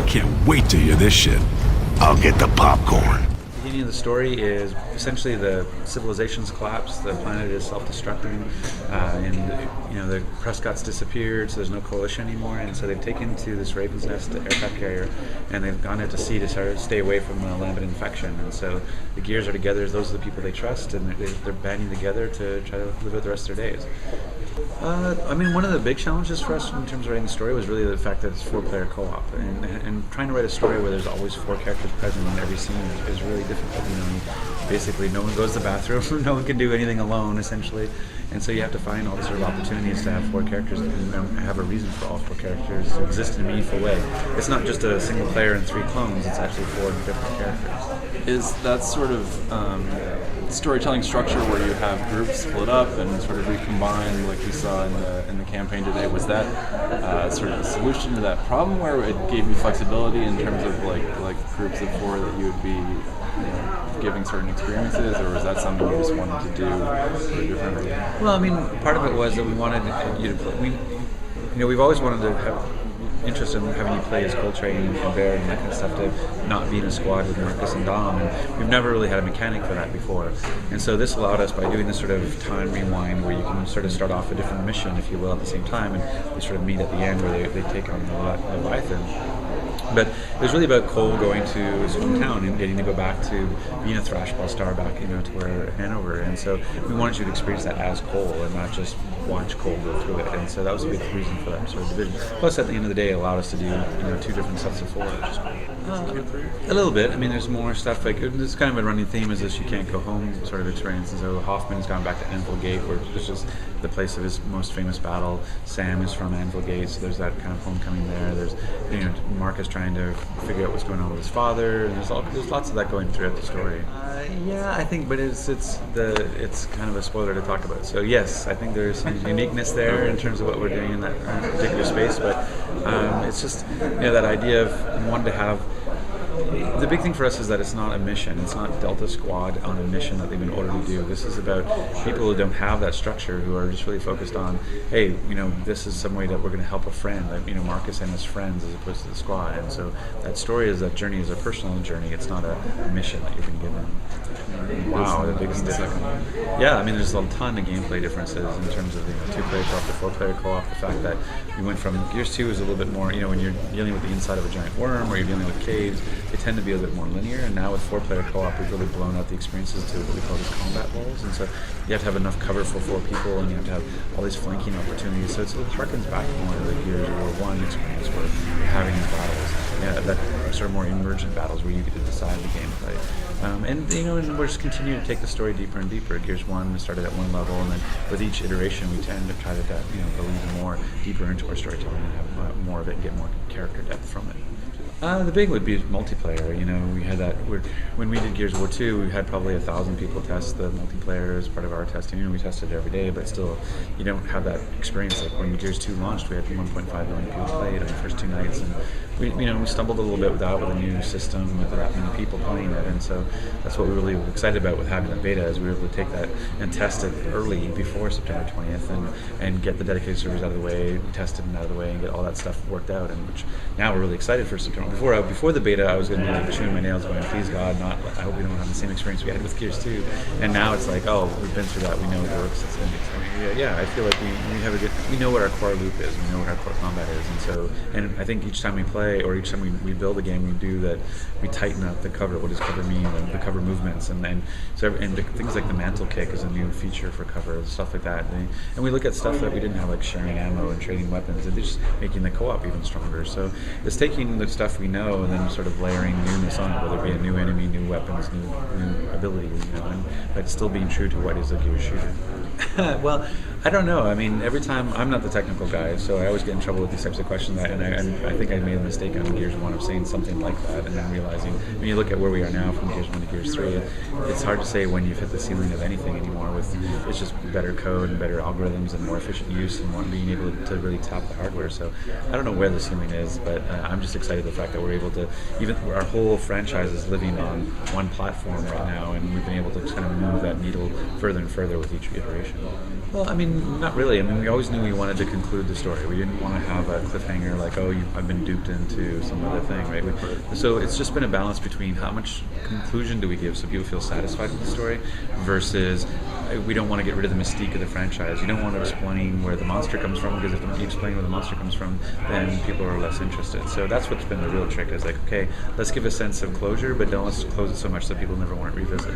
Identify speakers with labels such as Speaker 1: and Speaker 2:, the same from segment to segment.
Speaker 1: Can't wait to hear this shit. I'll get the popcorn.
Speaker 2: The beginning of the story is essentially the civilization's collapse, the planet is self-destructing, and the Prescott's disappeared, so there's no coalition anymore, and so they've taken to this Raven's Nest aircraft carrier, and they've gone out to sea to sort of stay away from the land of infection, and so the Gears are together, those are the people they trust, and they're banding together to try to live out the rest of their days. One of the big challenges for us in terms of writing the story was really the fact that it's 4-player co-op, and trying to write a story where there's always 4 characters present in every scene is really difficult. Basically, no one goes to the bathroom, no one can do anything alone, essentially, and so you have to find all the sort of opportunities to have 4 characters and have a reason for all 4 characters to exist in a meaningful way. It's not just a single player and 3 clones; it's actually 4 different characters.
Speaker 3: Is that sort of storytelling structure where you have groups split up and sort of recombine, like we saw in the campaign today? Was that sort of a solution to that problem, where it gave you flexibility in terms of like groups of 4 that you would be giving certain experiences, or was that something you just wanted to do sort of differently?
Speaker 2: Well, part of it was that we wanted you to play. We've always wanted to have interest in having you play as Coltrane and Baird and that kind of stuff, to not be in a squad with Marcus and Dom, and we've never really had a mechanic for that before. And so this allowed us, by doing this sort of time rewind where you can sort of start off a different mission, if you will, at the same time, and they sort of meet at the end where they take on the Leviathan. But it was really about Cole going to his hometown and getting to go back to being a thrash ball star back, to where Hanover. And so we wanted you to experience that as Cole and not just watch Cole go through it. And so that was a big reason for that sort of division. Plus, at the end of the day, it allowed us to do 2 different sets of 4. A little bit. There's more stuff. It's kind of a running theme is this "you can't go home" sort of experience. And so Hoffman's gone back to Anvil Gate, where it's just the place of his most famous battle. Sam is from Anvil Gate, so there's that kind of homecoming there. There's Marcus trying to figure out what's going on with his father, and there's lots of that going throughout the story. Yeah, I think, but it's kind of a spoiler to talk about. So yes, I think there's some uniqueness there in terms of what we're doing in that particular space, but it's just that idea of we wanted to have. The big thing for us is that it's not a mission. It's not Delta Squad on a mission that they've been ordered to do. This is about people who don't have that structure, who are just really focused on, hey, this is some way that we're going to help a friend, like Marcus and his friends, as opposed to the squad. And so that story is that journey is a personal journey. It's not a mission that you've been given. Wow, the biggest difference. Yeah, there's a ton of gameplay differences in terms of 2-player co-op to 4-player co-op. The fact that you went from Gears 2 is a little bit more, when you're dealing with the inside of a giant worm or you're dealing with caves, they tend to be a little bit more linear. And now with 4-player co-op, we've really blown out the experiences to what we call these combat walls. And so you have to have enough cover for 4 people, and you have to have all these flanking opportunities. So it harkens back more to the Gears War 1 experience, where you're having these battles, that sort of more emergent battles where you get to decide the gameplay. And we're just continuing to take the story deeper and deeper. Gears 1, we started at one level, and then with each iteration, we tend to try to go even more deeper into our storytelling and have more of it and get more character depth from it. The big would be multiplayer. We had that. When we did Gears War 2, we had probably 1,000 people test the multiplayer as part of our testing. We tested it every day, but still, you don't have that experience. Like when Gears 2 launched, we had 1.5 million people played on the first 2 nights, and we stumbled a little bit with a new system with that many people playing it, and so that's what we were really excited about with having the beta, is we were able to take that and test it early before September 20th, and get the dedicated servers out of the way, tested and out of the way, and get all that stuff worked out. And which now we're really excited for September. Before the beta, I was going to be chewing my nails, going, "Please God, I hope we don't have the same experience we had with Gears 2." And now it's like, oh, we've been through that. We know it works. It's going to be exciting. Yeah, I feel like we know what our core loop is. We know what our core combat is, and I think each time we play, or each time we build a game, we do that. We tighten up the cover. What does cover mean? And the cover movements, and things like the mantle kick is a new feature for cover, stuff like that. And we look at stuff that we didn't have, like sharing ammo and trading weapons, and just making the co-op even stronger. So it's taking the stuff we know and then sort of layering newness on it, whether it be a new enemy, new weapons, new abilities, but still being true to what is a Gears shooter. Well, I don't know. Every time, I'm not the technical guy, so I always get in trouble with these types of questions. And I think I made a mistake on Gears 1 of saying something like that, and then realizing, when you look at where we are now from Gears 1 to Gears 3, it's hard to say when you've hit the ceiling of anything anymore. It's just better code and better algorithms and more efficient use and being able to really tap the hardware. So I don't know where the ceiling is, but I'm just excited the fact fact that we're able to, even our whole franchise is living on one platform right now, and we've been able to kind of move that needle further and further with each iteration. Well, I mean, not really. I mean, we always knew we wanted to conclude the story. We didn't want to have a cliffhanger like, oh, I've been duped into some other thing, right? So it's just been a balance between how much conclusion do we give so people feel satisfied with the story versus we don't want to get rid of the mystique of the franchise. You don't want to explain where the monster comes from, because if you explain where the monster comes from, then people are less interested. So that's what's been the real trick, is like, okay, let's give a sense of closure, but don't let's close it so much that people never want to revisit.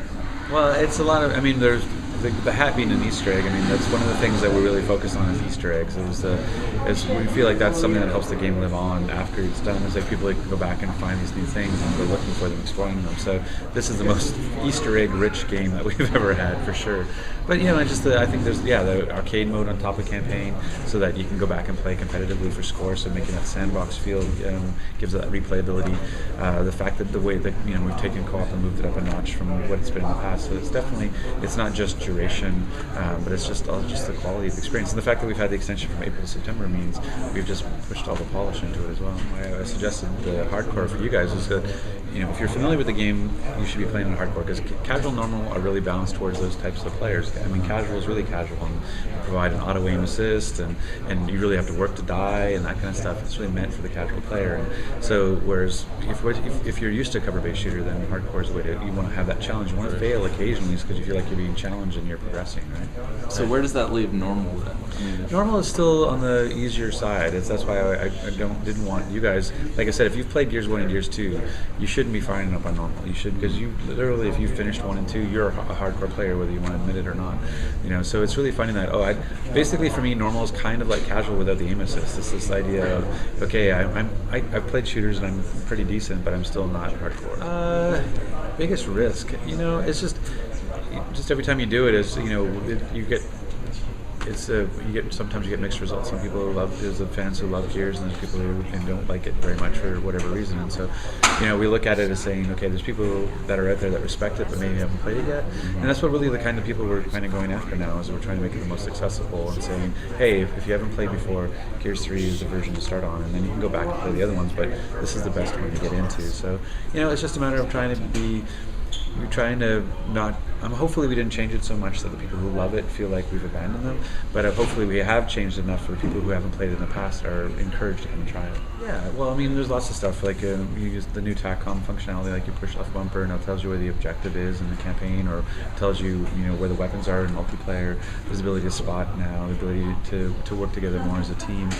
Speaker 2: Well, it's a lot of, I mean, there's the hat being an Easter egg. I mean, that's one of the things that we really focus on is Easter eggs. We feel like that's something that helps the game live on after it's done. Is like people like go back and find these new things and go looking for them, exploring them. So this is the most Easter egg rich game that we've ever had, for sure. But I think there's the arcade mode on top of the campaign, so that you can go back and play competitively for score. So making that sandbox feel gives that replayability. The fact that the way that we've taken co-op and moved it up a notch from what it's been in the past. So it's not just duration, but it's just the quality of the experience. And the fact that we've had the extension from April to September means we've just pushed all the polish into it as well. I suggested the hardcore for you guys is that if you're familiar with the game, you should be playing on hardcore, because casual, normal are really balanced towards those types of players. I mean, casual is really casual and provide an auto aim assist, and you really have to work to die and that kind of stuff. It's really meant for the casual player. And so whereas if you're used to a cover-based shooter, then hardcore is the way to. You want to have that challenge. You want to fail occasionally because you feel like you're being challenged and you're progressing, right?
Speaker 3: So where does that leave normal then? I mean,
Speaker 2: normal is still on the easier side. That's why I didn't want you guys. Like I said, if you've played Gears 1 and Gears 2, you shouldn't be firing up on normal. You should, because you literally, if you finished 1 and 2, you're a hardcore player whether you want to admit it or not. So it's really finding that. Basically for me, normal is kind of like casual without the aim assist. It's this idea of, okay, I've played shooters and I'm pretty decent, but I'm still not hardcore. Biggest risk, it's just every time you do it is sometimes you get mixed results. Some people there's the fans who love Gears, and there's people who don't like it very much for whatever reason. And so, we look at it as saying, okay, there's people that are out there that respect it, but maybe haven't played it yet. And that's what really the kind of people we're kind of going after now, is we're trying to make it the most accessible and saying, hey, if you haven't played before, Gears 3 is the version to start on, and then you can go back and play the other ones, but this is the best one to get into. So, it's just a matter of trying to be. We're trying to not. Hopefully, we didn't change it so much that the people who love it feel like we've abandoned them. But hopefully, we have changed enough for the people who haven't played it in the past are encouraged to come and try it. Yeah. Well, I mean, there's lots of stuff like you use the new TACCOM functionality, like you push left bumper and it tells you where the objective is in the campaign, or tells you where the weapons are in multiplayer. There's the ability to spot now, the ability to work together more as a team.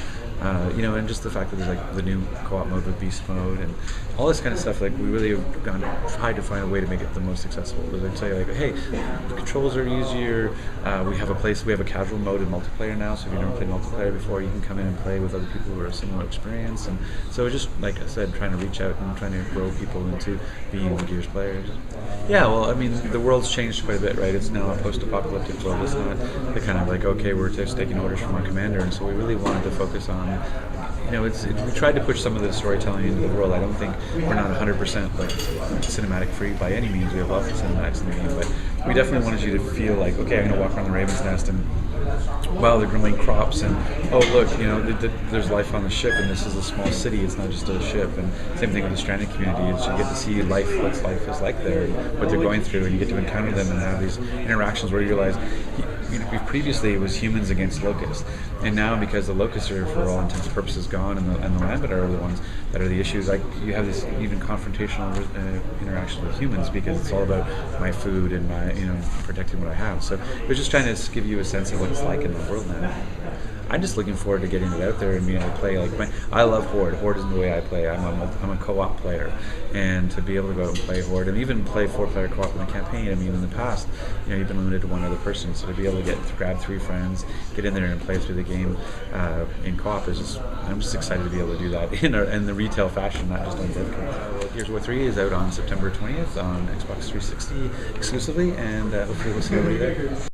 Speaker 2: And just the fact that there's like the new co-op mode with beast mode and all this kind of stuff. Like we really have tried to find a way to make it the most accessible. They say like, hey, the controls are easier. We have a casual mode in multiplayer now. So if you've never played multiplayer before, you can come in and play with other people who are similar experience. And so it's just like I said, trying to reach out and trying to grow people into being Gears players. Yeah, well, I mean, the world's changed quite a bit, right? It's now a post-apocalyptic world. It's not the kind of like, okay, we're just taking orders from our commander, and so we really wanted to focus on. We tried to push some of the storytelling into the world. I don't think we're not 100% like cinematic free by any means. We have lots of cinematics in the game, but we definitely wanted you to feel like, okay, I'm going to walk around the Raven's Nest and wow, they're growing crops, and oh look, there's life on the ship, and this is a small city. It's not just a ship. And same thing with the stranded community. Is you get to see what life is like there, and what they're going through, and you get to encounter them and have these interactions where you realize. Previously, it was humans against locusts, and now because the locusts are, for all intents and purposes, gone, and the Lambent are the ones that are the issues. Like you have this even confrontational interaction with humans because it's all about my food and my protecting what I have. So we're just trying to give you a sense of what it's like in the world now. I'm just looking forward to getting it out there and being able to play. I love Horde. Horde isn't the way I play. I'm a co-op player, and to be able to go out and play Horde and even play 4-player co-op in the campaign. I mean, in the past, you've been limited to one other person, so to be able to grab 3 friends, get in there and play through the game in co-op I'm just excited to be able to do that in the retail fashion, not just on Dev. Gears of War 3 is out on September 20th on Xbox 360 exclusively, and hopefully we'll see everybody there.